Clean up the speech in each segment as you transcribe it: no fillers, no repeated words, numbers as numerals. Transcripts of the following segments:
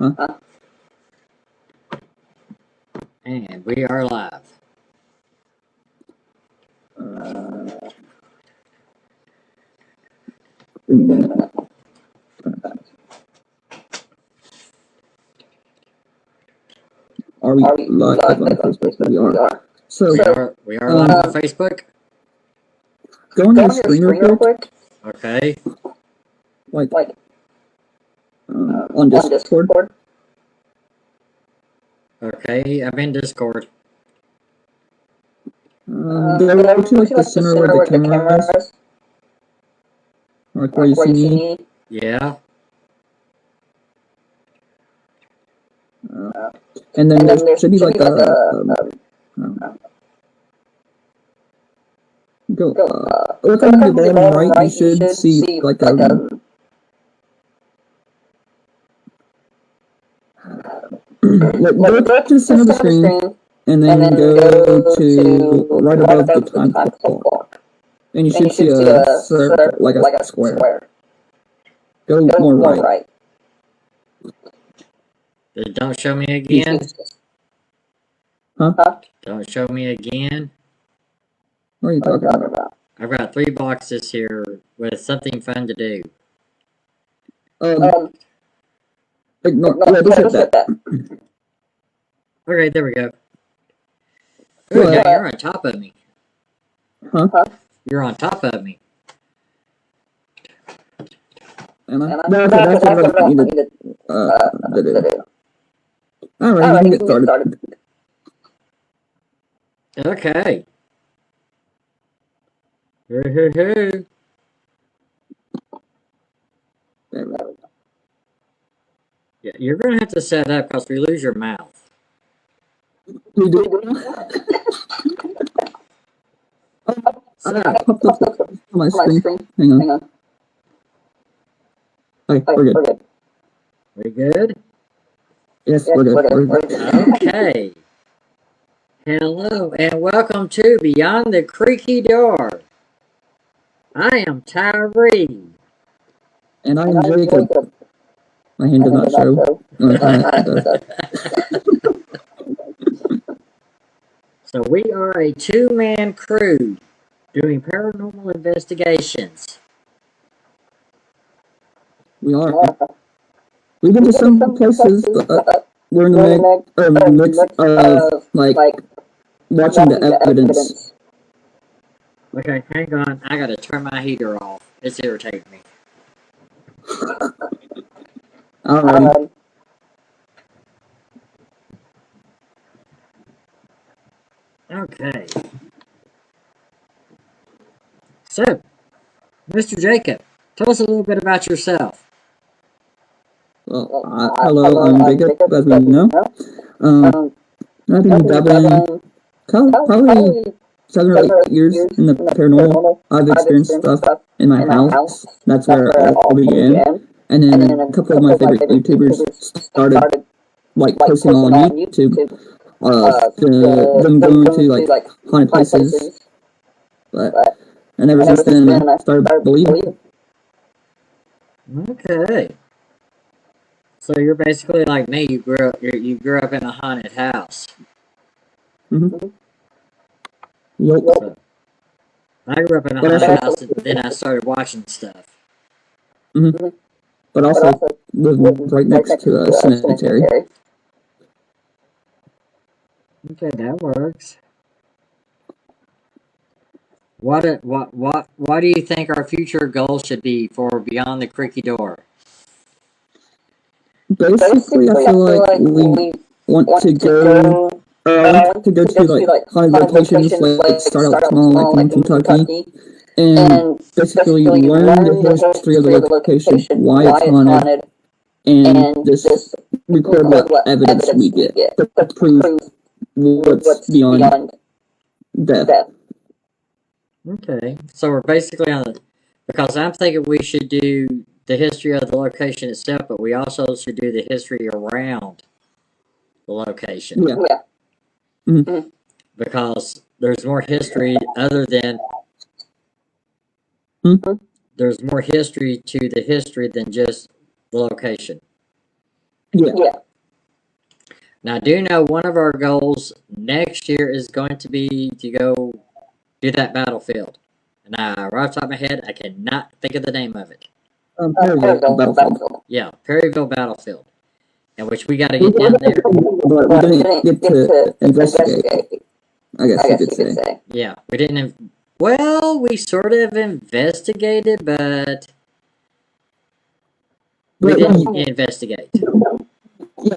Huh? And we are live. Are we live on Facebook? We are. So we are live on Facebook. Go on your screen real quick. Okay. Like on Discord. Okay, I'm in Discord. Go to like the center where the camera is. Like where you see me. Yeah. And then there should be like a look on the bottom right. You should see like a go to the center of the screen and then go to right above the time clock, and you should see a circle, like a square. Go more right. Don't show me again. Huh? Don't show me again. What are you talking about? I've got 3 boxes here with something fun to do. Ignore. Yeah, just hit that. Okay, there we go. Oh, yeah, you're on top of me. Huh? You're on top of me. Am I? No, that's what I needed to do. Alright, you can get started. Okay. Hey. Yeah, you're going to have to set up because we lose your mouth. You do? Popped up on my screen. Hang on. Okay, we're good. We good? Yes, we're good. Okay. Hello and welcome to Beyond the Creaky Door. I am Tyree. And I am Jacob. My hand does not show. So we are a 2-man crew doing paranormal investigations. We are. We've been to some places, but we're in the mix of like watching the evidence. Okay, hang on. I gotta turn my heater off. It's irritating me. Alright. Okay. So, Mr. Jacob, tell us a little bit about yourself. Well, hello, I'm Jacob, as we know. I've been dabbling probably 7 or 8 years in the paranormal. I've experienced stuff in my house. That's where it all began. And then a couple of my favorite YouTubers started like posting on YouTube them going to like haunted places. But and ever since then I started believing. Okay. So you're basically like me. You grew up in a haunted house. Mm-hmm. Yep. So, I grew up in a haunted house, and then I started watching stuff. Mm-hmm. But also lived right next to a cemetery. Okay, that works. What do you think our future goals should be for Beyond the Creaky Door? Basically, I feel like we want to go to like haunted locations, like start out small, like in Kentucky, and basically learn the history of the location, why it's haunted, and just record what evidence we get to prove what's beyond death. Okay, so we're basically on the, because I'm thinking we should do the history of the location itself, but we also should do the history around the location. Yeah. Mm-hmm. Because there's more history other than there's more history to the history than just the location. Yeah. Now, I do know one of our goals next year is going to be to go do that battlefield. And right off the top of my head, I cannot think of the name of it. Perryville Battlefield. Yeah, Perryville Battlefield. In which we got to get down there. But we didn't get to investigate, I guess you could say. Yeah, we didn't. Well, we sort of investigated, but we didn't investigate. Yeah,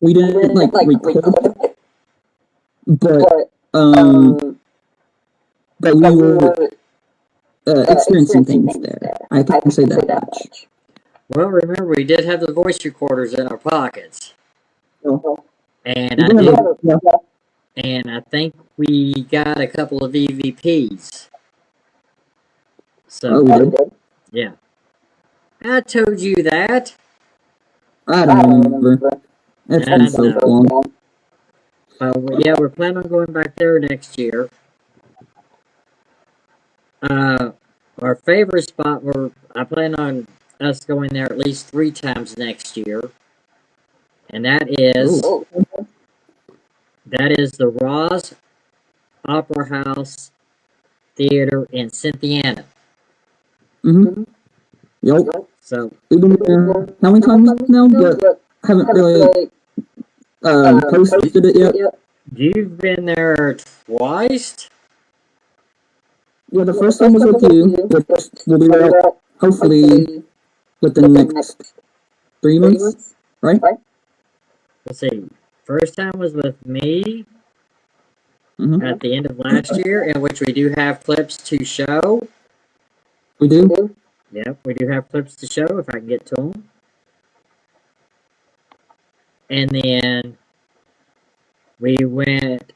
we didn't like record it, but we were experiencing things there. I can say that much. Well, remember, we did have the voice recorders in our pockets. And I think we got a couple of EVPs. So, we did? Yeah. I told you that. I don't remember. That's been so long. Yeah, we're planning on going back there next year. Our favorite spot, I plan on us going there at least 3 times next year. And that is the Ross Opera House Theater in Cynthiana. Yep. So we've been there how many times now? But haven't really posted it yet. You've been there twice? Yeah, the first time was with you, which will be out hopefully within the next 3 months, right? Let's see. First time was with me at the end of last year, in which we do have clips to show. We do? Yep, we do have clips to show if I can get to them. And then you went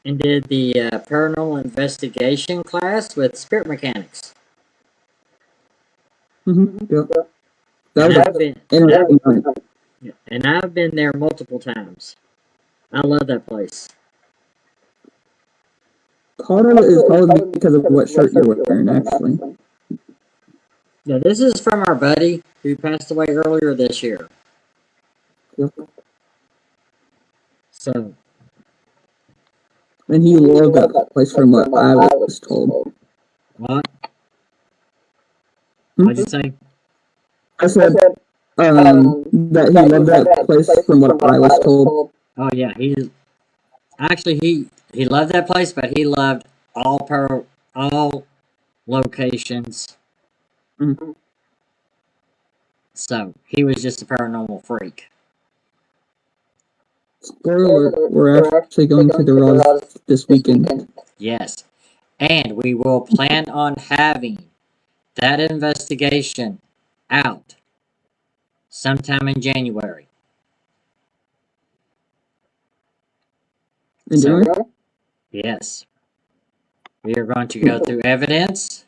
and did the paranormal investigation class with spirit mechanics. Yep. And I've been there multiple times. I love that place. Part of it is probably because of what shirt you're wearing, actually. Yeah, this is from our buddy who passed away earlier this year. Yep. So. And he loved that place from what I was told. What? What'd you say? I said that he loved that place from what I was told. Oh yeah, he loved that place, but he loved all locations. So he was just a paranormal freak. Spoiler alert, we're actually going to the Ross this weekend. Yes. And we will plan on having that investigation out sometime in January. In January? Yes. We are going to go through evidence,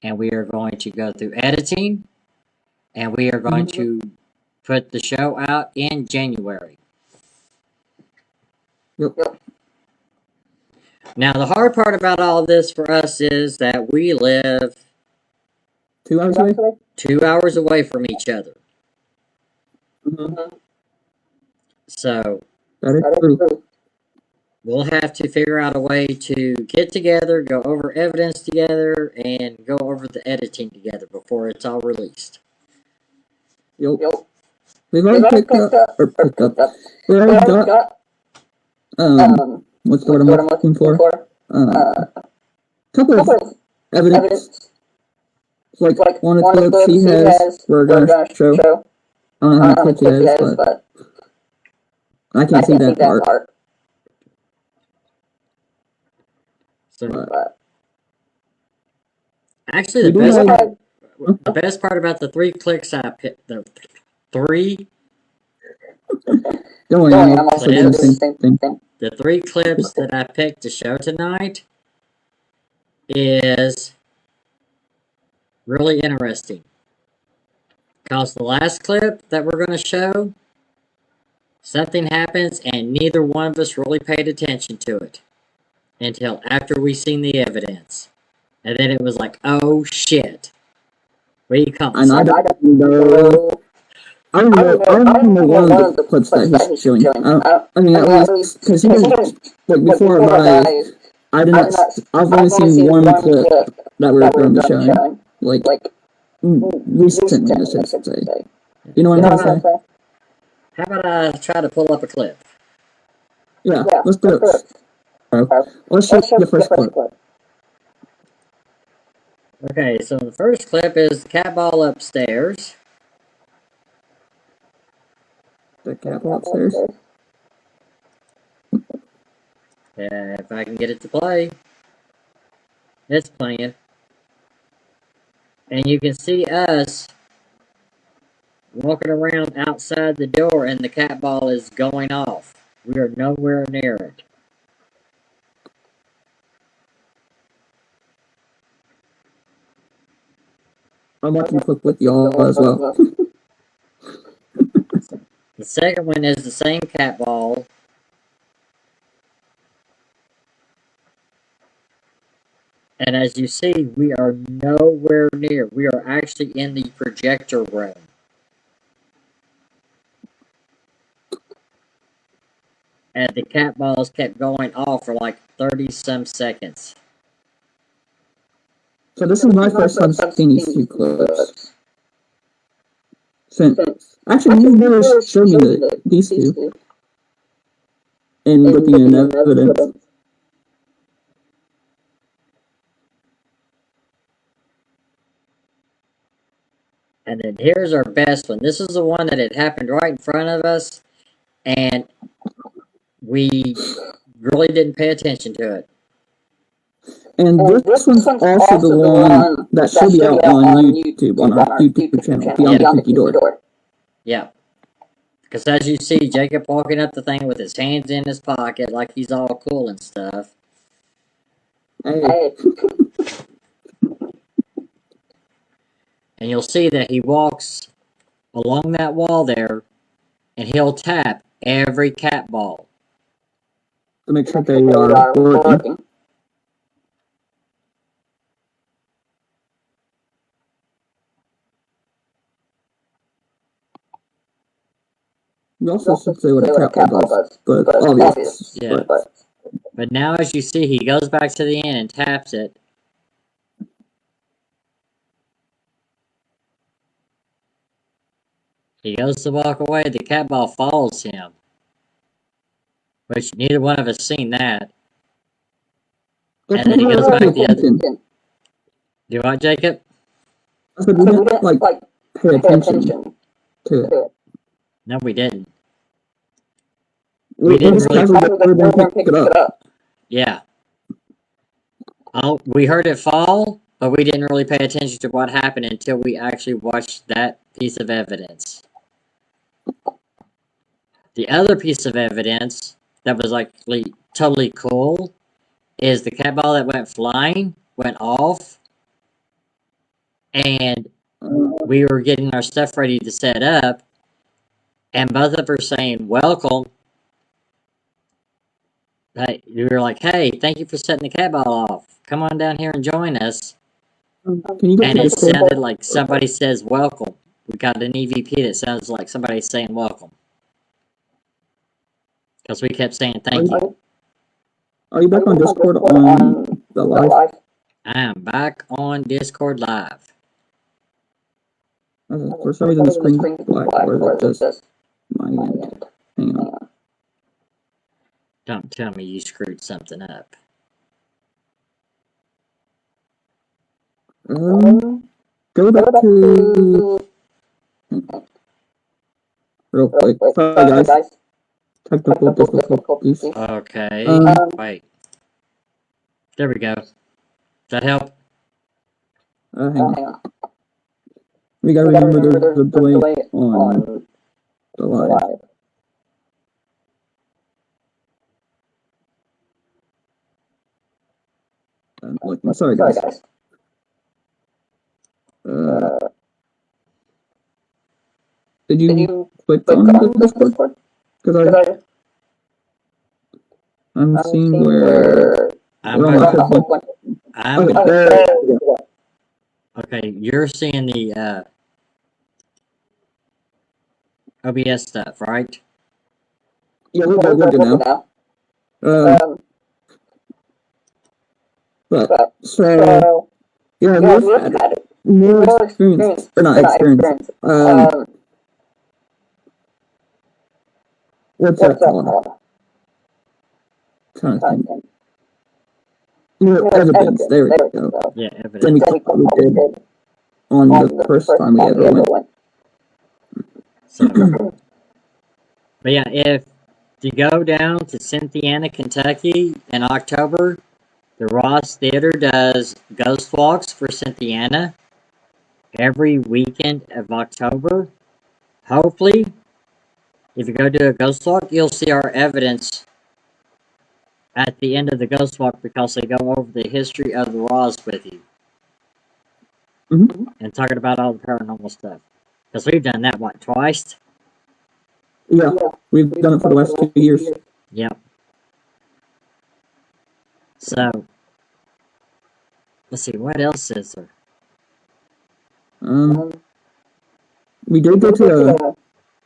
and we are going to go through editing, and we are going to put the show out in January. Yep. Now, the hard part about all this for us is that we live 2 hours away? 2 hours away from each other. So, that is true. We'll have to figure out a way to get together, go over evidence together, and go over the editing together before it's all released. Yep. We've already picked up. We already got, what's the word I'm looking for? Couple of evidence. Like one of the clips he has, we're gonna show. I don't know how many clips he has, but I can't see that part. So, actually, the best part about the 3 clicks I picked, the 3. Don't worry, I'm also doing the same thing. The 3 clips that I picked to show tonight is really interesting. Because the last clip that we're going to show, something happens and neither one of us really paid attention to it until after we seen the evidence. And then it was like, oh shit. We caught and I don't know. I remember one of the clips that he's showing. I mean, at least, because he was, like, before my, I did not, I've only seen one clip that we're going to be showing, like, recently, I should say. You know what I'm trying to say? How about I try to pull up a clip? Yeah, let's do it. Let's show the first clip. Okay, so the first clip is the cat ball upstairs. The cat ball upstairs? Yeah, if I can get it to play. It's playing. And you can see us walking around outside the door and the cat ball is going off. We are nowhere near it. I'm watching the clip with y'all as well. The second one is the same cat ball. And as you see, we are nowhere near. We are actually in the projector room. And the cat balls kept going off for like 30-some seconds. So this is my first time seeing these two clips. Since, actually, you've never showed me these two. And looking in evidence. And then here's our best one. This is the one that had happened right in front of us. And we really didn't pay attention to it. And this one's also the one that should be out on YouTube, on our YouTube channel, Beyond the Creaky Door. Yeah. Because as you see, Jacob walking up the thing with his hands in his pocket like he's all cool and stuff. Hey. And you'll see that he walks along that wall there, and he'll tap every cat ball. To make sure they are working. We also should say what a cat ball does, but obvious. Yeah. But now as you see, he goes back to the end and taps it. He goes to walk away, the cat ball follows him. Which neither one of us seen that. And then he goes back the other. Do what, Jacob? I said we didn't, like, pay attention to it. No, we didn't. We didn't really pick it up. Yeah. We heard it fall, but we didn't really pay attention to what happened until we actually watched that piece of evidence. The other piece of evidence that was like totally cool is the cat ball that went flying, went off, and we were getting our stuff ready to set up, and both of us saying, welcome. We were like, hey, thank you for setting the cat ball off. Come on down here and join us. And it sounded like somebody says welcome. We got an EVP that sounds like somebody saying welcome. Because we kept saying thank you. Are you back on Discord on the live? I am back on Discord live. For some reason the screen's black, or is it just my end? Hang on. Don't tell me you screwed something up. Go back to... Real quick. Sorry, guys. Technical difficulties. Okay, wait. There we go. Does that help? Hang on. We gotta remember there's a delay on the live. I'm looking. Sorry, guys. Did you click on the Discord? Because I'm seeing where... Okay, you're seeing the OBS stuff, right? Yeah, we're good now. But so yeah, we've had more experience, or not experience. What's that called? Trying to think. More evidence. There we go. Yeah, Then evidence. we probably did on the first time we ever went. So, but yeah, if you go down to Cynthiana, Kentucky in October, the Ross Theater does ghost walks for Cynthiana every weekend of October. Hopefully, if you go do a ghost walk, you'll see our evidence at the end of the ghost walk because they go over the history of the Ross with you. And talking about all the paranormal stuff. Because we've done that, what, twice? Yeah, we've done it for the last 2 years. Yep. So, let's see, what else is there? We did go to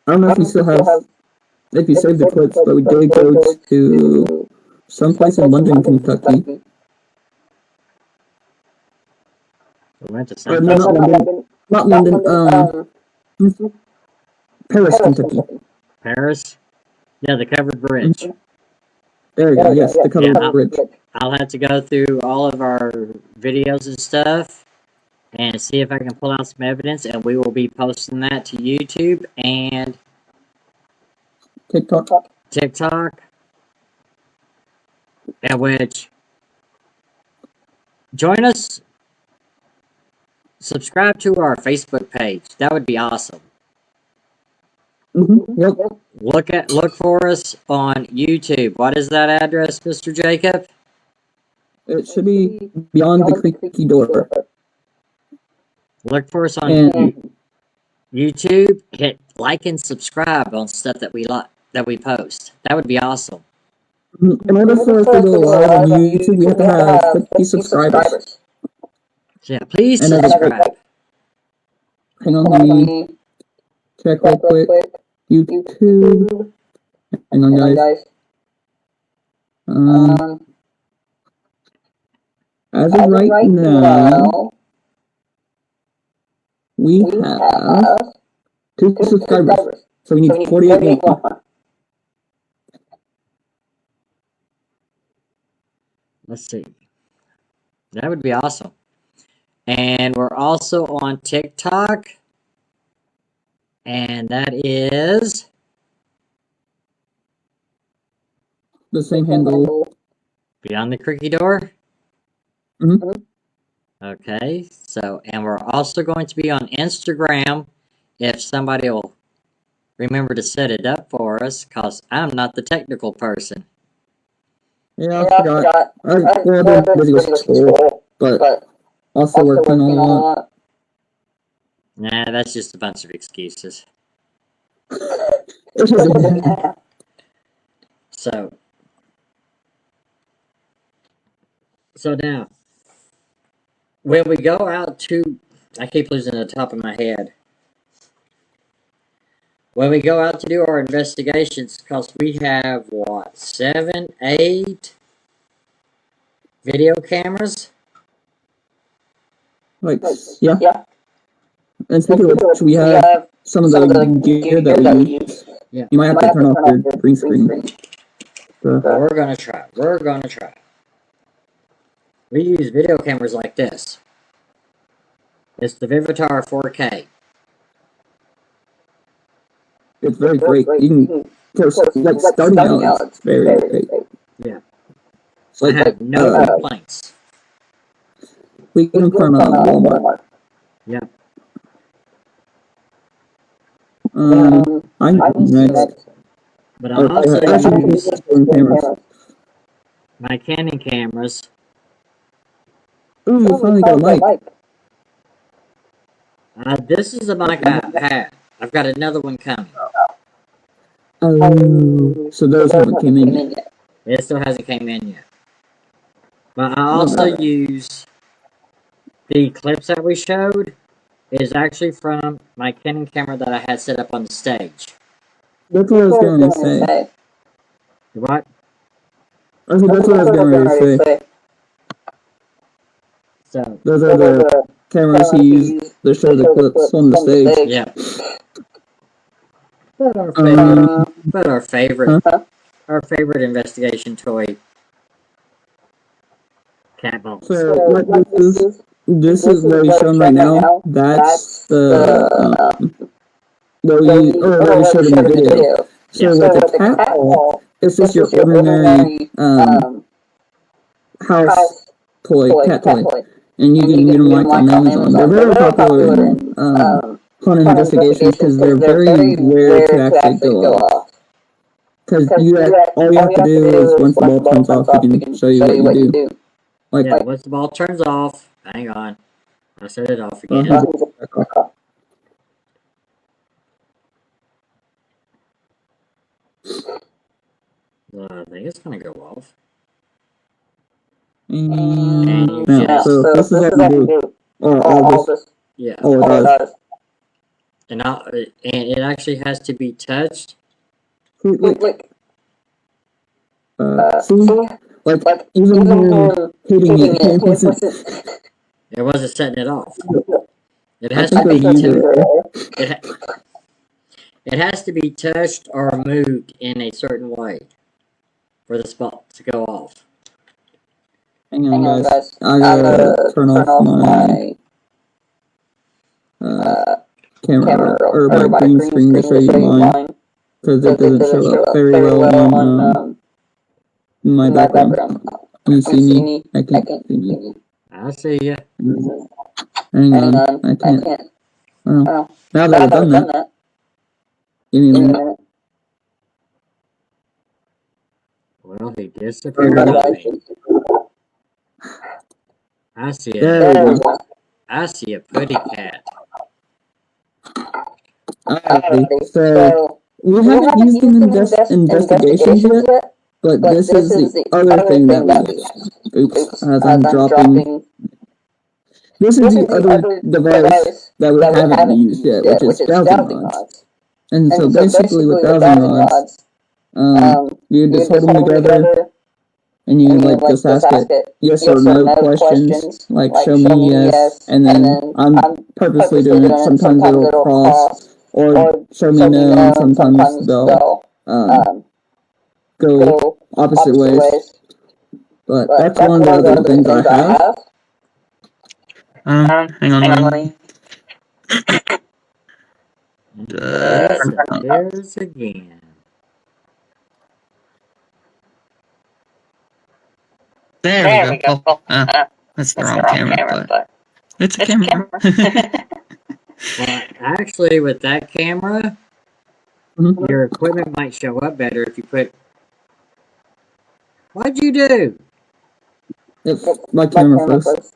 I don't know if you still have, if you saved the clips, but we did go to someplace in London, Kentucky. We went to Or some no, not London, Paris, Kentucky. Paris? Yeah, the covered bridge. There you go, yes, the covered bridge. I'll have to go through all of our videos and stuff and see if I can pull out some evidence, and we will be posting that to YouTube and TikTok, at which join us, subscribe to our Facebook page. That would be awesome. Yep. Look for us on YouTube. What is that address, Mr. Jacob? It should be Beyond the Creaky Door. Look for us on YouTube. Hit like and subscribe on stuff that we post. That would be awesome. In order for us to go live on YouTube, we have to have 50 subscribers. Yeah, please subscribe. Hang on, let me check real quick. YouTube. Hang on, guys. As of right now, we have 2 subscribers. So we need 48 more. Let's see. That would be awesome. And we're also on TikTok. And that is the same handle. Beyond the Creaky Door? Okay, so, and we're also going to be on Instagram if somebody will remember to set it up for us, because I'm not the technical person. Yeah, I forgot. I've been busy with school, but also working on a lot. Nah, that's just a bunch of excuses. So now, when we go out to, I keep losing the top of my head. When we go out to do our investigations, because we have, what, 7, 8 video cameras? Like, yeah. And speaking of which, we have some of the gear that we use. Yeah. You might have to turn off your green screen. We're gonna try. We use video cameras like this. It's the Vivitar 4K. It's very great. You can, like, starting out, it's very great. Yeah. So, I have no complaints. We can turn on Walmart. Yeah. I'm next. But I also use cameras. my Canon cameras. Ooh, you finally got a mic. This is the mic I had. I've got another one coming. Oh, so those haven't came in yet. It still hasn't came in yet. But I also use the clips that we showed is actually from my Canon camera that I had set up on the stage. That's what I was going to say. What? I said that's what I was going to say. So those are the cameras he used to show the clips on the stage. yeah. But our favorite investigation toy, cat balls. So what this is what he's shown right now. That's what we showed in the video. So with the cat ball, it's just your ordinary house cat toy, and you can get them like on Amazon. They're very popular in haunted investigations because they're very rare to actually go off. Because all you have to do is once the ball turns off, he can show you what you do. Once the ball turns off, hang on, I set it off again. I think it's gonna go off. And so this is what we do. All this. Yeah. Oh, it does. And it actually has to be touched. See? Like even him hitting it wasn't setting it off. It has to be it has to be touched or moved in a certain way for the spot to go off. Hang on, guys. I gotta turn off my camera or my green screen to show you mine because it doesn't show up very well on my background. Can you see me? I can't see you. I see ya. Hang on, I can't. Well, now that I've done that, give me a minute. Well, he disappeared on me. I see it. There we go. I see a putty cat. Alrighty, so we haven't used them in investigations yet, but this is the other thing that we used. Oops, as I'm dropping. This is the other device that we haven't used yet, which is dowsing rods. And so basically with dowsing rods, you just hold them together, and you just ask it yes or no questions, like show me yes, and then I'm purposely doing it. Sometimes it'll cross, or show me no, and sometimes they'll go opposite ways. But that's one of the other things I have. Hang on. There's again. There we go. That's the wrong camera, but it's a camera. Well, actually, with that camera, your equipment might show up better if you put. What'd you do? It's my camera first.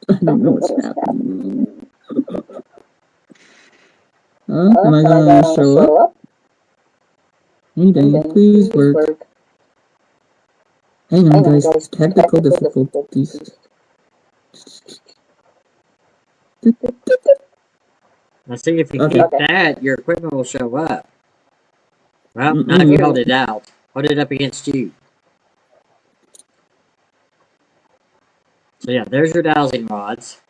I don't know what's happening. Am I gonna show up? Hey, dang, please work. Hang on, guys. Technical difficulties. Now, see if you keep that, your equipment will show up. Well, not if you hold it out. Hold it up against you. So yeah, there's your dowsing rods.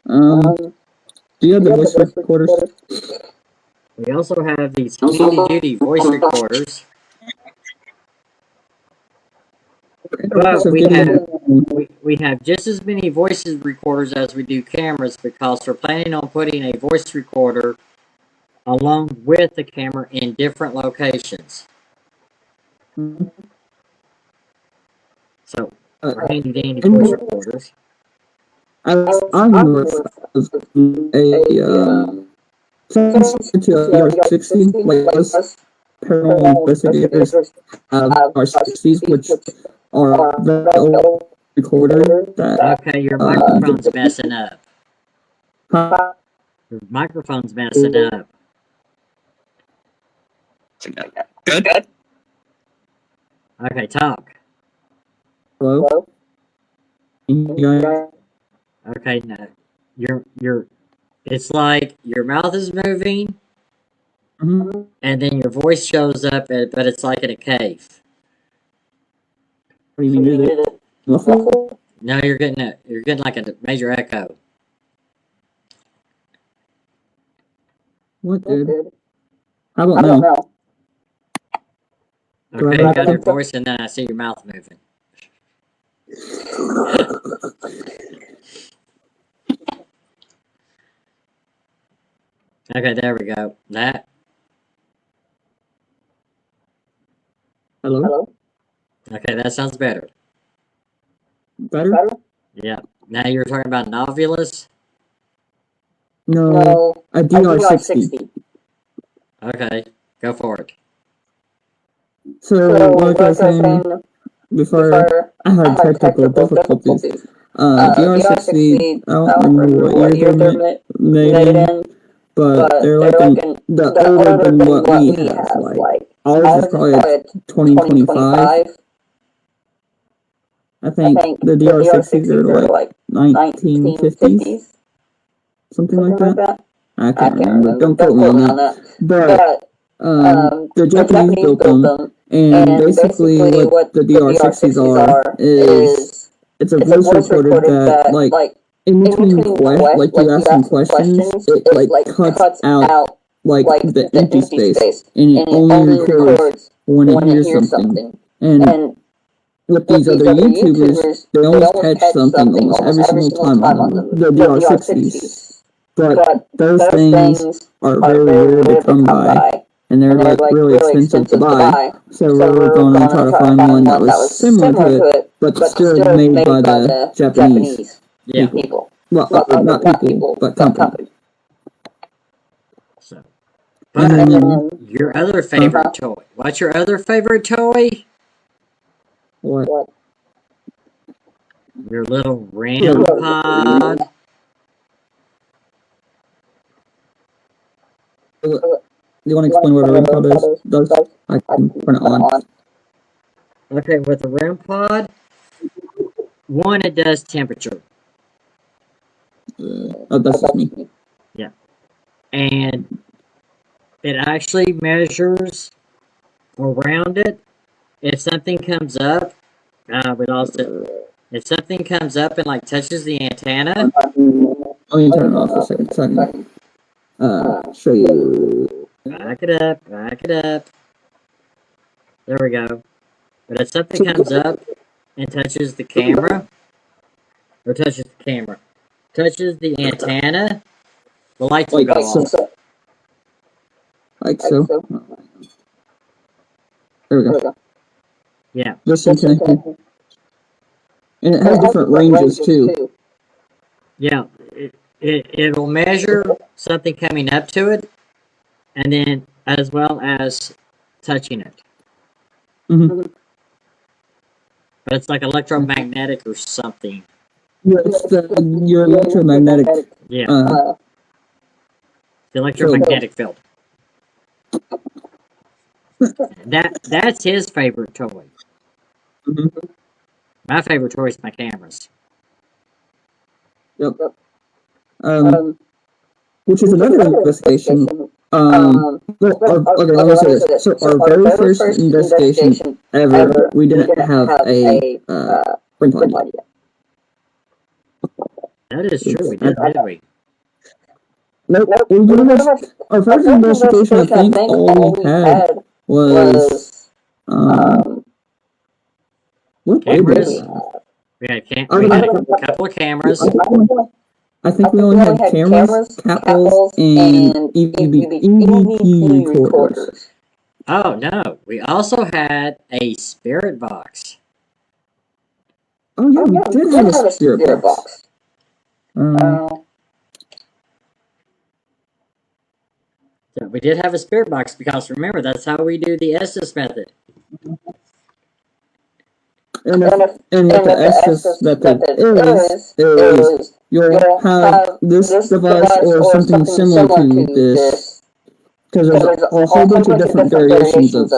Do you have the voice recorders? We also have these handy-duty voice recorders. But we have just as many voice recorders as we do cameras because we're planning on putting a voice recorder along with the camera in different locations. So, our handy-dandy voice recorders. I was to 60, like us paranormal investigators have our 60s, which are the old recorder that... Okay, your microphone's messing up. Your microphone's messing up. Good? Okay, talk. Hello? Okay, no. It's like your mouth is moving, Mm-hmm. and then your voice shows up, but it's like in a cave. What do you mean? Is it muffled? No, you're getting like a major echo. What, dude? How about now? Okay, you got your voice, and then I see your mouth moving. Okay, there we go. That. Hello? Okay, that sounds better. Better? Yeah. Now you're talking about novulus? No, a DR60. Okay, go for it. So, like I was saying before, I had technical difficulties. DR60, I don't remember what year they're made in, but they're like the older than what we have. Like, ours is probably a 2025. I think the DR60s are like 1950s, something like that. I can't remember. Don't quote me on that. But the Japanese built them, and basically what the DR60s are is it's a voice recorder that like in between like you ask some questions, it like cuts out like the empty space, and it only records when it hears something. And with these other YouTubers, they always catch something almost every single time on them, the DR60s. But those things are very rare to come by, and they're like really expensive to buy. So we were going to try to find one that was similar to it, but still made by the Japanese people. Well, not people, but company. So, but your other favorite toy. What's your other favorite toy? What? Your little RAM pod. You want to explain what a REM pod does? I can turn it on. Okay, with the REM pod, one, it does temperature. That's just me. Yeah. And it actually measures around it. If something comes up, if something comes up and like touches the antenna. Let me turn it off for a second. Show you. Back it up. There we go. But if something comes up and touches the camera, touches the antenna, the lights will go off. Like so. There we go. Yeah. This antenna. And it has different ranges too. Yeah. It'll measure something coming up to it, and then as well as touching it. Mm-hmm. But it's like electromagnetic or something. Yeah, it's your electromagnetic. Yeah. The electromagnetic field. That's his favorite toy. Mm-hmm. My favorite toy is my cameras. Yep. Which is another investigation. Okay, let me say this. So our very first investigation ever, we didn't have a ring pod yet. That is true. We didn't we? Nope. Our first investigation, I think all we had was what cameras. We had a couple of cameras. I think we only had cameras, catwalls, and EVP recorders. Oh no! We also had a spirit box. Oh yeah, we did have a spirit box. So we did have a spirit box because remember that's how we do the Estes method. And with the Estes method is you'll have this device or something similar to this, because there's a whole bunch of different variations of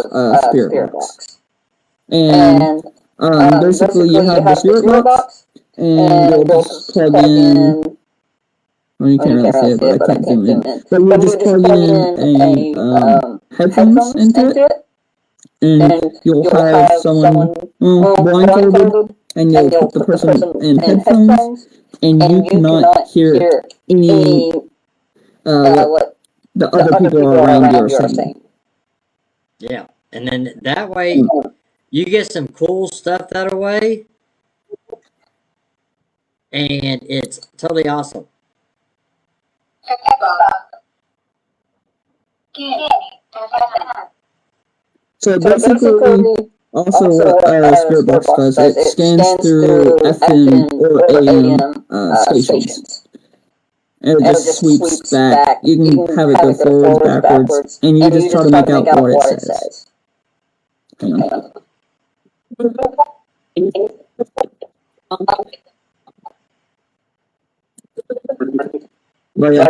spirit box. And basically you have the spirit box, and you'll just plug in Well, you can't really see it, but I can't zoom in. But you just plug in a headphones into it, and you'll have someone blindfolded, and you'll put the person in headphones, and you cannot hear any what the other people around you are saying. Yeah, and then that way you get some cool stuff that way, and it's totally awesome. So basically, also what Spirit Box does, it scans through FM or AM stations. And it just sweeps back. You can have it go forwards, backwards, and you just try to make out what it says. Hang on. But yeah,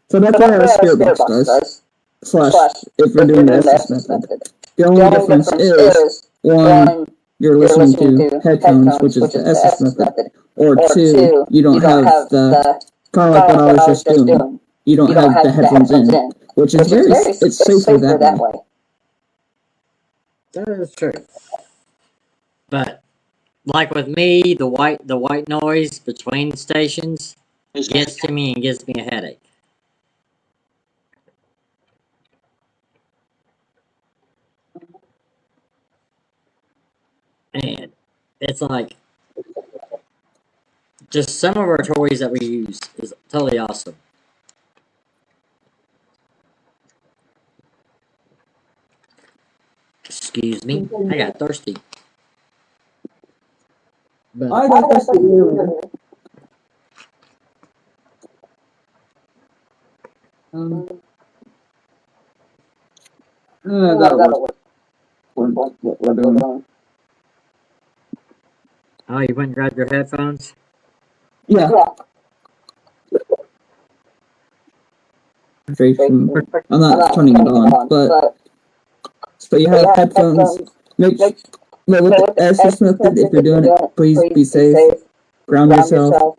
so that's what our Spirit Box does. Slash, if you're doing the SS method. The only difference is, one, you're listening to headphones, which is the SS method, or two, you don't have the, kind of like what I was just doing, you don't have the headphones in, which is it's safer that way. That is true. But, like with me, the white noise between stations gets to me and gives me a headache. And it's like, just some of our toys that we use is totally awesome. Excuse me, I got thirsty. But I got this earlier. That was what we're doing. Oh, you went and grabbed your headphones? Yeah. I'm not turning it on, but so you have headphones. With the SS method, if you're doing it, please be safe. Ground yourself.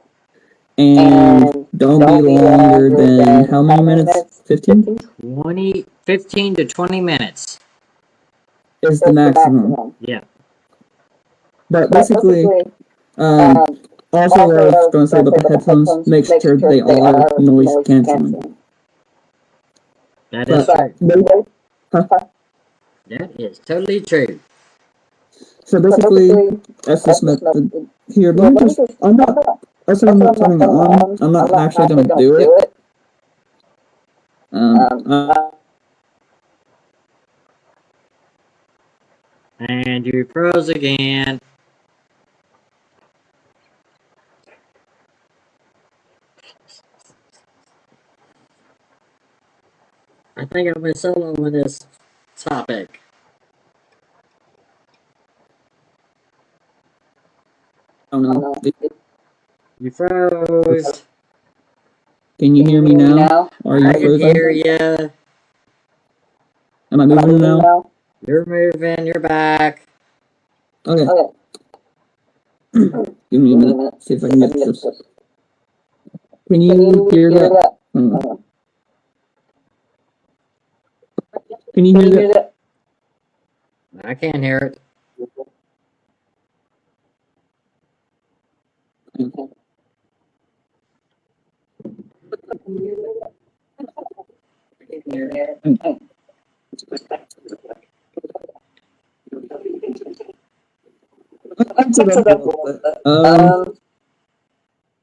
And don't be longer than how many minutes? 15? 15 to 20 minutes. Is the maximum. Yeah. But basically, also what I was going to say about the headphones, make sure they are noise canceling. That is true. That is totally true. So basically, SS method here. Let me just, I'm not turning it on. I'm not actually going to do it. And you froze again. I think I'm going to solo with this topic. Oh no. You froze. Can you hear me now? Are you frozen? I can hear you. Am I moving now? You're moving. You're back. Okay. Give me a minute. See if I can get this. Can you hear that? Can you hear that? I can't hear it.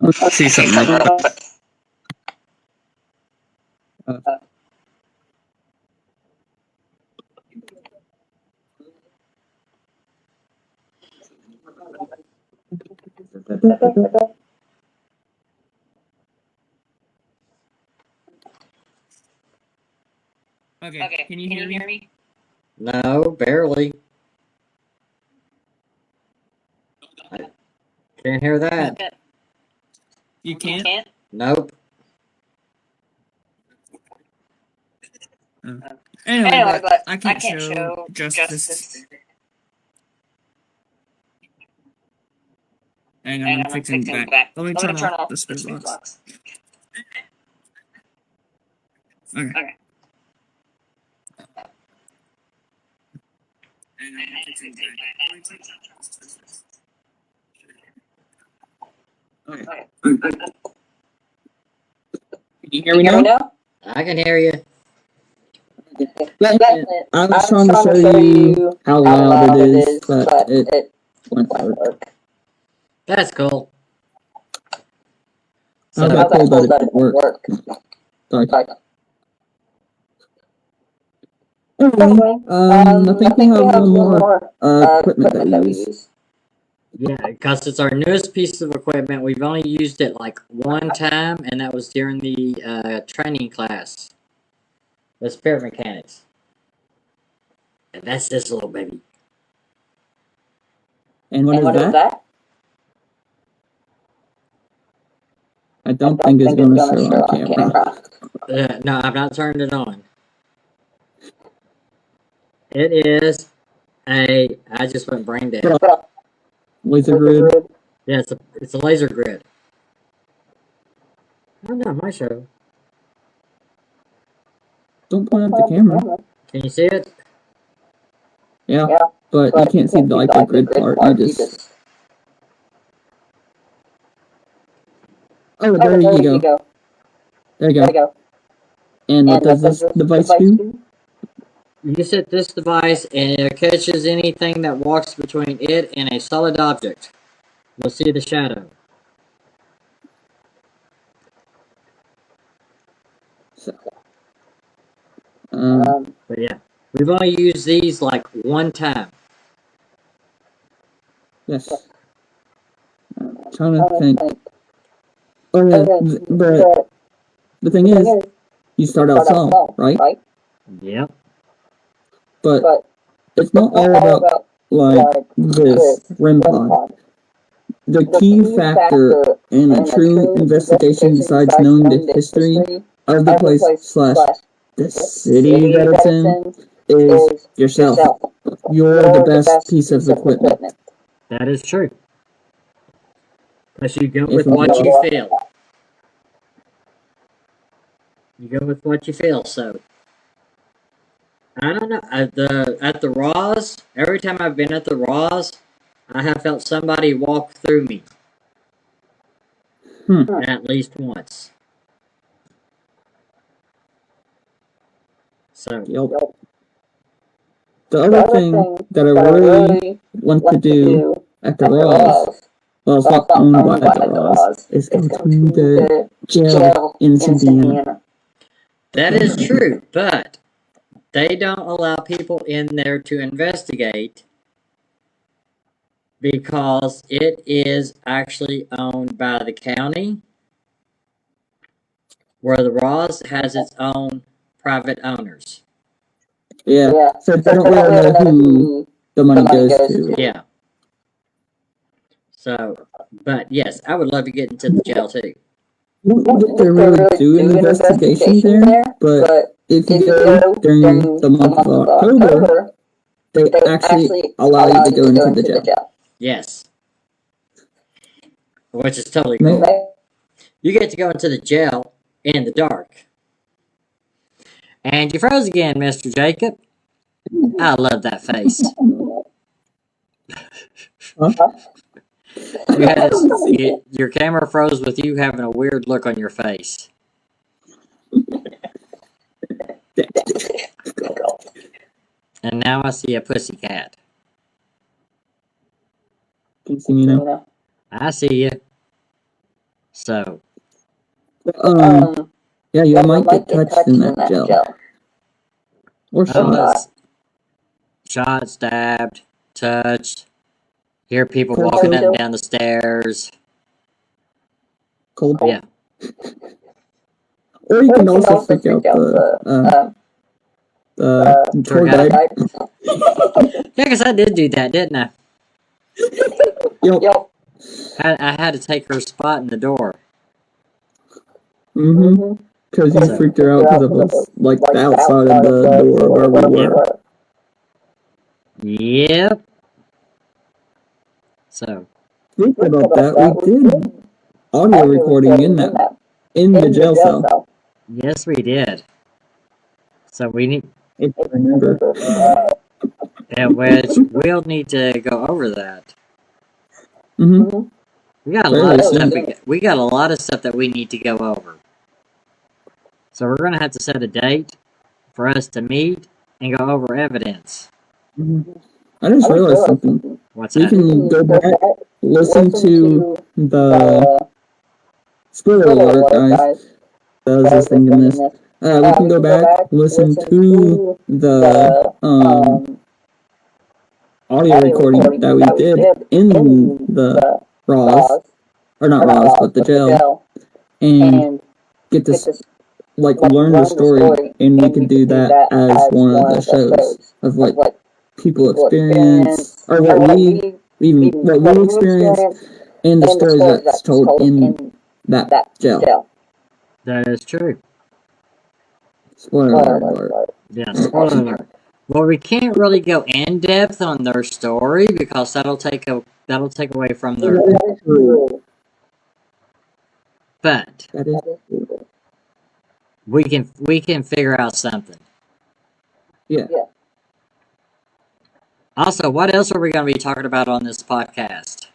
Let's see something like that. Okay, can you hear me? No, barely. I can't hear that. You can't? Nope. Anyway, but I can't show justice. Hang on, I'm fixing back. Let me turn off the Spirit Box. Okay. Okay. Can you hear me now? I can hear you. Yeah, I was trying to show you how loud it is, but it won't work. That's cool. How about cool that it work? Sorry. Anyway, I think we have one more equipment that we use. Yeah, because it's our newest piece of equipment. We've only used it like one time, and that was during the training class. The spirit mechanics. And that's this little baby. And what is that? I don't think it's going to show on camera. No, I've not turned it on. It is I just went brain dead. Laser grid? Yeah, it's a laser grid. Oh no, my show. Don't point at the camera. Can you see it? Yeah, but you can't see the laser grid part. You just... Oh, there you go. There you go. And what does this device do? You set this device and it catches anything that walks between it and a solid object. You'll see the shadow. So, but yeah, we've only used these like one time. Yes. I'm trying to think. Oh yeah, but the thing is, you start out small, right? Yep. But it's not all about like this REM pod. The key factor in a true investigation, besides knowing the history of the place / the city that it's in, is yourself. You're the best piece of equipment. That is true. Because you go with what you feel. You go with what you feel, so. I don't know. At the Raws, every time I've been at the Raws, I have felt somebody walk through me. At least once. So. Yep. The other thing that I really want to do at the Raws, well, it's not owned by the Raws, is go to the jail in Indiana. That is true, but they don't allow people in there to investigate because it is actually owned by the county, where the Raws has its own private owners. Yeah, so they don't really know who the money goes to. Yeah. So, but yes, I would love to get into the jail too. You don't get to really do an investigation there, but if you go during the month of October, they actually allow you to go into the jail. Yes. Which is totally cool. You get to go into the jail in the dark. And you froze again, Mr. Jacob. I love that face. Your camera froze with you having a weird look on your face. And now I see a pussycat. Can you see me now? I see you. So. Yeah, you might get touched in that jail. Or shot. Shot, stabbed, touched. Hear people walking up and down the stairs. Cold. Yeah. Or you can also freak out the tour guide. Yeah, because I did do that, didn't I? Yep. I had to take her spot in the door. Because you freaked her out because it was like the outside of the door where we were. Yep. So. Think about that. We did audio recording in the jail cell. Yes, we did. So we need, if I remember. which we'll need to go over that. Mm-hmm. We got a lot of stuff. We got a lot of stuff that we need to go over. So we're gonna have to set a date for us to meet and go over evidence. Mm-hmm. I just realized something. What's We that? can go back, listen to the spoiler alert, guys. I was just thinking this. We can go back, listen to the audio recording that we did in the Raws, or not Raws, but the jail, and get this, like, learn the story, and we could do that as one of the shows of what people experience, or what we experienced, and the stories that's told in that jail. That is true. Spoiler alert. Yeah, spoiler alert. Well, we can't really go in depth on their story because that'll take away from their. But That is true. we can figure out something. Yeah. Also, what else are we going to be talking about on this podcast?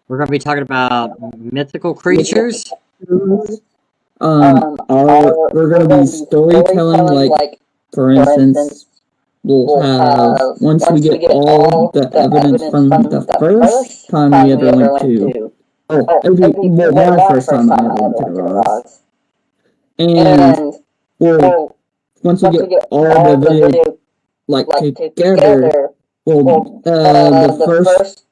We're going to be talking about mythical creatures. We're going to be storytelling, like, for instance, we'll have, once we get all the evidence from the first time we ever went to, my first time I ever went to the Ross, and once we get all the video, like, together, the first,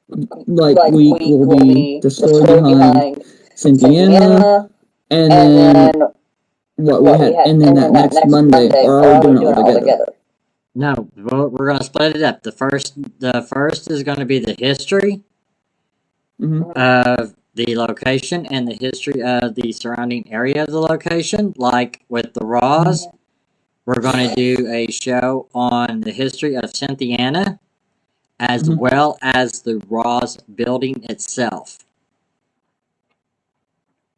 like, week will be the story behind Cynthiana, and then what we had, and then that next Monday, or are we doing it all together? No, we're going to split it up. The first is going to be the history of the location and the history of the surrounding area of the location. Like with the Raws, we're going to do a show on the history of Cynthiana, as well as the Raws building itself.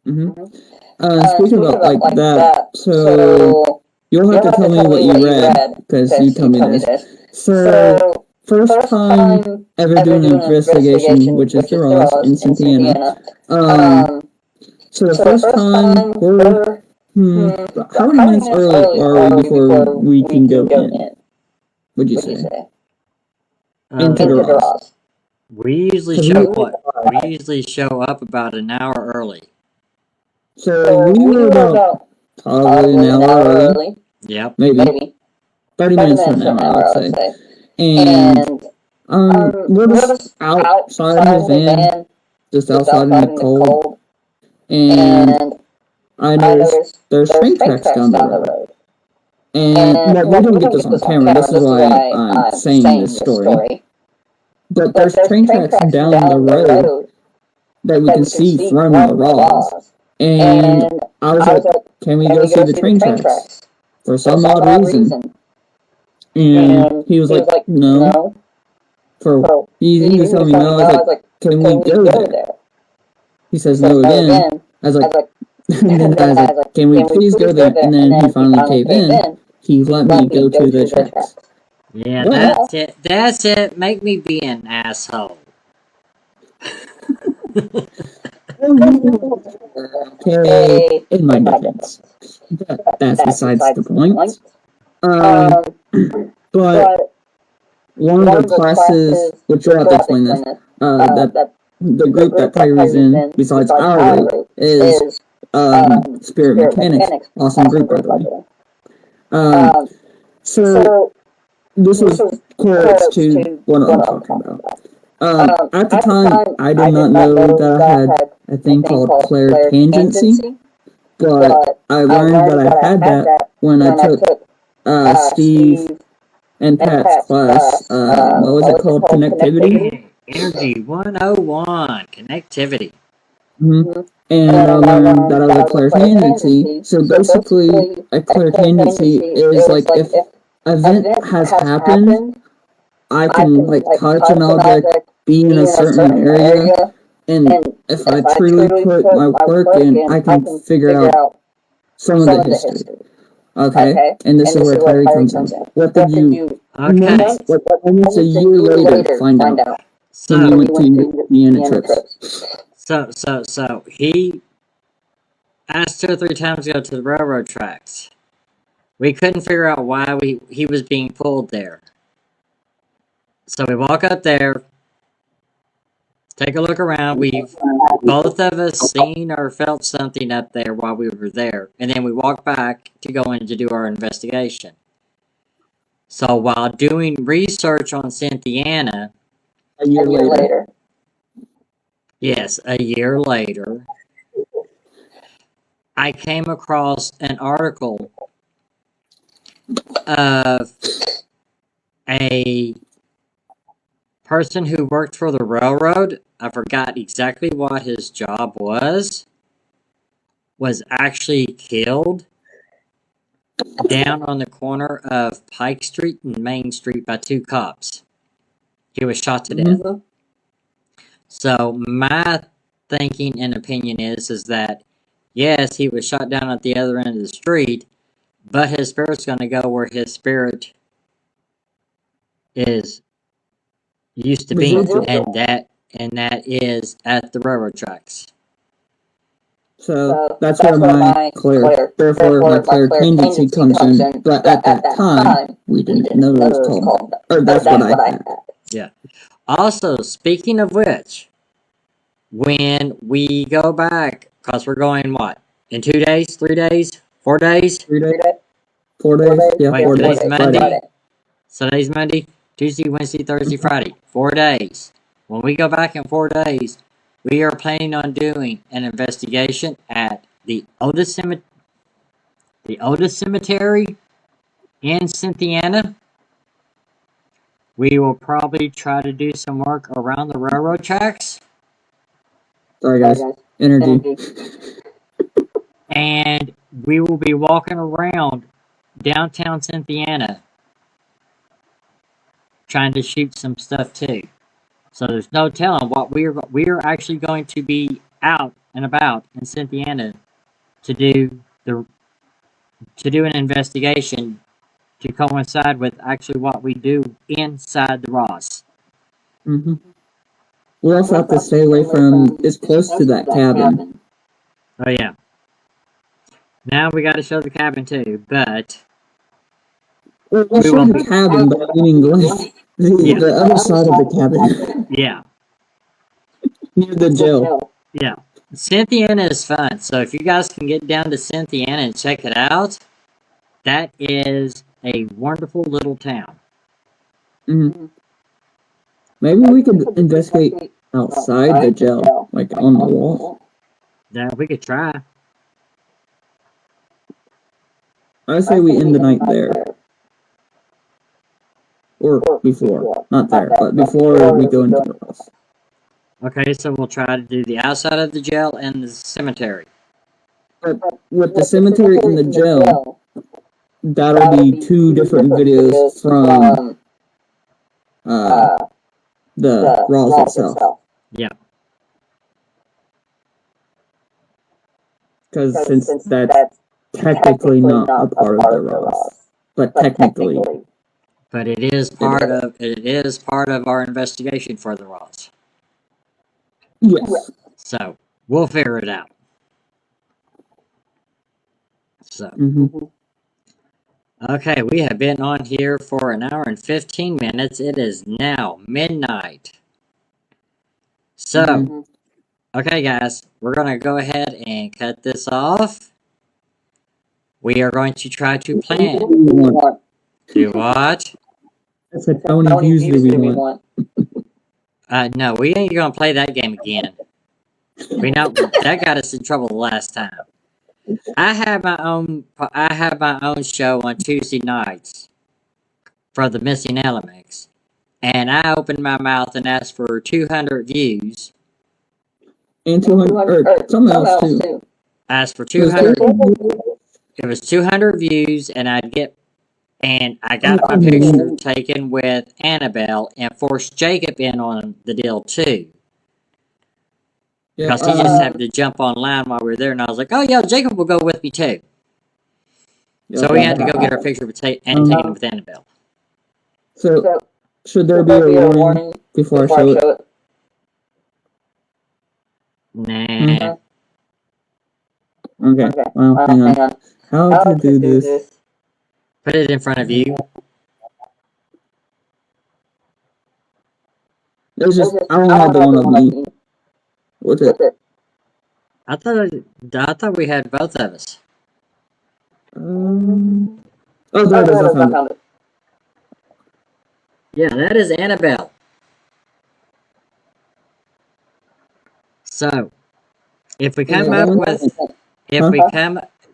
Speaking about, like, that, so you'll have to tell me what you read, because you told me this. So, first time ever doing an investigation, which is the Ross in Cynthiana. So the first time, we're, how many minutes early are we before we can go in? Would you say? Into the Ross. We usually show up about an hour early. So we were about probably an hour early. Yep. Maybe 30 minutes to an hour, I would say. And we're just outside of his van, just outside in the cold. And I noticed there's train tracks down the road. And we didn't get this on camera. This is why I'm saying this story. But there's train tracks down the road that we can see from the Raws. And I was like, can we go see the train tracks? For some odd reason. And he was like, no. He was telling me no. I was like, can we go there? He says no again. I was like, and then I was like, can we please go there? And then he finally caved in. He let me go to the tracks. Yeah, that's it. That's it. Make me be an asshole. Okay, in my defense. That's besides the point. But one of the classes, which you'll have to explain this, that the group that Tiger's in, besides our group, is Spirit Mechanics. Awesome group, by the way. So this was correlates to what I'm talking about. At the time, I did not know that I had a thing called clairtangency, but I learned that I had that when I took Steve and Pat's class. What was it called? Connectivity? Energy 101. Connectivity. And I learned that I was a clairtangency. So basically, a clairtangency is like if an event has happened, I can, like, touch an object, be in a certain area, and if I truly put my work in, I can figure out some of the history. Okay, and this is where Terry comes in. What did you what almost a year later find out when you went to Indiana trips? So he asked 2 or 3 times to go to the railroad tracks. We couldn't figure out why he was being pulled there. So we walk up there, take a look around. We've both of us seen or felt something up there while we were there. And then we walk back to go in to do our investigation. So while doing research on Cynthiana, A year later. yes, a year later, I came across an article of a person who worked for the railroad. I forgot exactly what his job was actually killed down on the corner of Pike Street and Main Street by 2 cops. He was shot to death. So my thinking and opinion is that yes, he was shot down at the other end of the street, but his spirit's going to go where his spirit is used to be, and that is at the railroad tracks. So that's where my clairvoyancy comes in. But at that time, we didn't know it was called. Or that's what I had. Yeah. Also, speaking of which, when we go back, because we're going what? In 2 days? 3 days? 4 days? 3 days? 4 days? Yeah, wait, 4 days. Today's Monday. So today's Monday, Tuesday, Wednesday, Thursday, Friday. 4 days. When we go back in 4 days, we are planning on doing an investigation at the oldest cemetery in Cynthiana. We will probably try to do some work around the railroad tracks. Sorry guys, energy. And we will be walking around downtown Cynthiana trying to shoot some stuff too. So there's no telling what we are actually going to be out and about in Cynthiana to do an investigation to coincide with actually what we do inside the Ross. Mm-hmm. We also have to stay away from as close to that cabin. Oh yeah. Now we got to show the cabin too, but we'll show the cabin, but I mean the other side of the cabin. Yeah. Near the jail. Yeah. Cynthiana is fun, so if you guys can get down to Cynthiana and check it out, that is a wonderful little town. Mm-hmm. Maybe we could investigate outside the jail, like on the wall. Yeah, we could try. I say we end the night there. Or before. Not there, but before we go into the house. Okay, so we'll try to do the outside of the jail and the cemetery. But with the cemetery and the jail, that'll be 2 different videos from the Raws itself. Yeah. Because since that's technically not a part of the Raws, but technically. But it is part of our investigation for the Raws. Yes. So we'll figure it out. So okay, we have been on here for 1 hour and 15 minutes. It is now midnight. So okay guys, we're gonna go ahead and cut this off. We are going to try to plan. Do what? That's a Tony usually we want. No, we ain't gonna play that game again. We know that got us in trouble the last time. I have my own show on Tuesday nights for the Missing Elements, and I opened my mouth and asked for 200 views. And 200, or something else too. I asked for 200. It was 200 views, and I got my picture taken with Annabelle and forced Jacob in on the deal too. Because he just had to jump online while we were there, and I was like, oh yeah, Jacob will go with me too. So we had to go get our picture and take it with Annabelle. So, should there be a warning before I show it? Nah. Okay, well, hang on. How to do this? Put it in front of you. It's just, I only had the one of me. What's it? I thought we had both of us. Oh, there it is, I found it. Yeah, that is Annabelle. So, if we come up with,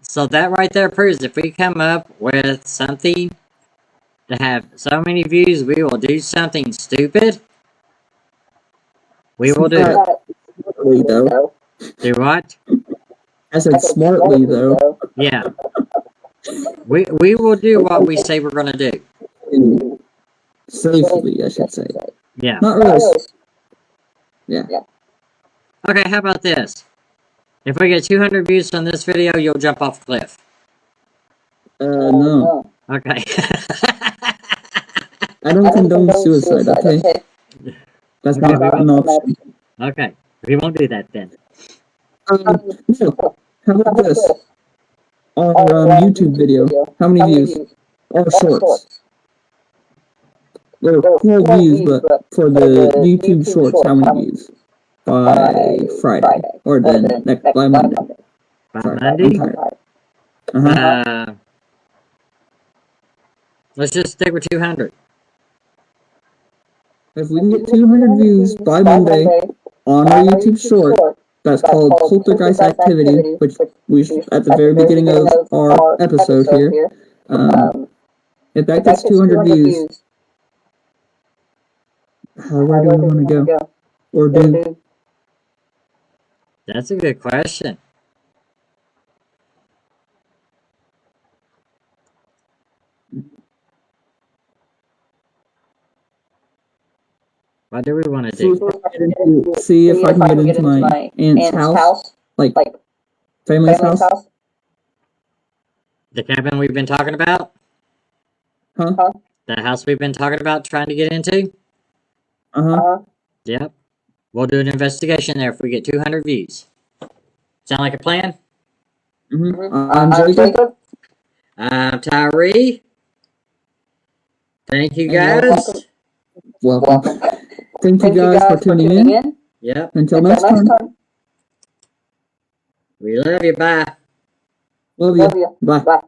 so that right there proves if we come up with something to have so many views, we will do something stupid. We will do it. Smartly, though. Do what? I said smartly, though. Yeah. We will do what we say we're going to do. Safely, I should say. Yeah. Not really. Yeah. Okay, how about this? If we get 200 views on this video, you'll jump off a cliff. No. Okay. I don't condone suicide, okay? That's not an option. Okay, we won't do that then. No. How about this? Our YouTube video, how many views? Or shorts? Well, 12 views, but for the YouTube shorts, how many views? By Friday, or then by Monday. By Sorry, Monday? I'm tired. Let's just stick with 200. If we can get 200 views by Monday on our YouTube short, that's called Poltergeist Activity, which we should, at the very beginning of our episode here. If that gets 200 views, where do we want to go? Or do? That's a good question. What do we want to do? See if I can get into my aunt's house, like family's house. The cabin we've been talking about? Huh? The house we've been talking about trying to get into? Yep. We'll do an investigation there if we get 200 views. Sound like a plan? I'm Jacob. I'm Tyree. Thank you guys. Welcome. Thank you guys for tuning in. Yep. Until next time. We love you. Bye. Love you. Bye.